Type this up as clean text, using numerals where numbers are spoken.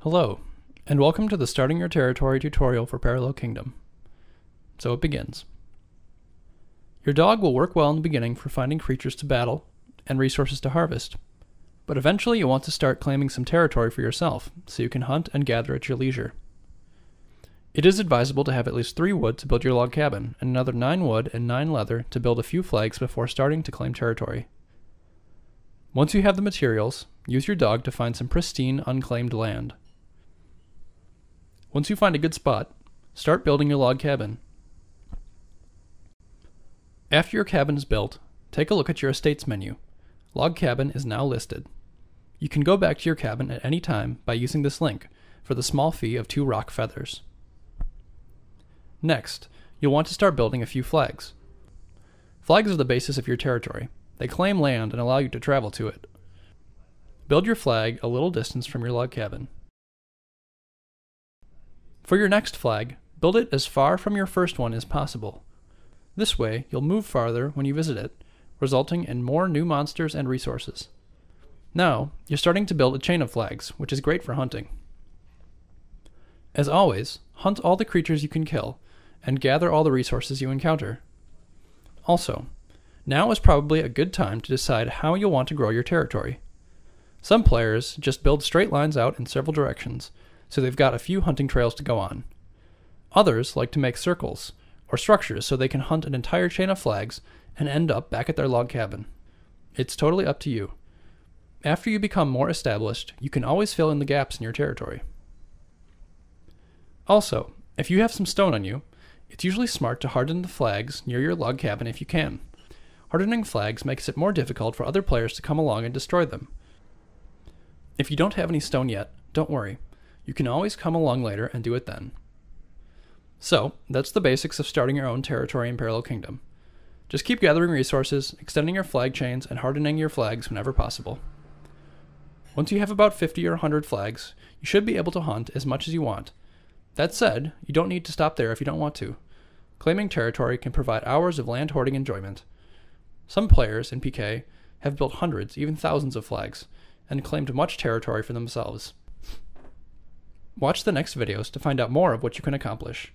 Hello, and welcome to the Starting Your Territory tutorial for Parallel Kingdom. So it begins. Your dog will work well in the beginning for finding creatures to battle and resources to harvest, but eventually you want to start claiming some territory for yourself so you can hunt and gather at your leisure. It is advisable to have at least 3 wood to build your log cabin and another 9 wood and 9 leather to build a few flags before starting to claim territory. Once you have the materials, use your dog to find some pristine, unclaimed land. Once you find a good spot, start building your log cabin. After your cabin is built, take a look at your estates menu. Log cabin is now listed. You can go back to your cabin at any time by using this link for the small fee of 2 rock feathers. Next, you'll want to start building a few flags. Flags are the basis of your territory. They claim land and allow you to travel to it. Build your flag a little distance from your log cabin. For your next flag, build it as far from your first one as possible. This way, you'll move farther when you visit it, resulting in more new monsters and resources. Now, you're starting to build a chain of flags, which is great for hunting. As always, hunt all the creatures you can kill, and gather all the resources you encounter. Also, now is probably a good time to decide how you'll want to grow your territory. Some players just build straight lines out in several directions, so they've got a few hunting trails to go on. Others like to make circles, or structures so they can hunt an entire chain of flags and end up back at their log cabin. It's totally up to you. After you become more established, you can always fill in the gaps in your territory. Also, if you have some stone on you, it's usually smart to harden the flags near your log cabin if you can. Hardening flags makes it more difficult for other players to come along and destroy them. If you don't have any stone yet, don't worry. You can always come along later and do it then. So, that's the basics of starting your own territory in Parallel Kingdom. Just keep gathering resources, extending your flag chains, and hardening your flags whenever possible. Once you have about 50 or 100 flags, you should be able to hunt as much as you want. That said, you don't need to stop there if you don't want to. Claiming territory can provide hours of land hoarding enjoyment. Some players in PK have built hundreds, even thousands of flags, and claimed much territory for themselves. Watch the next videos to find out more of what you can accomplish.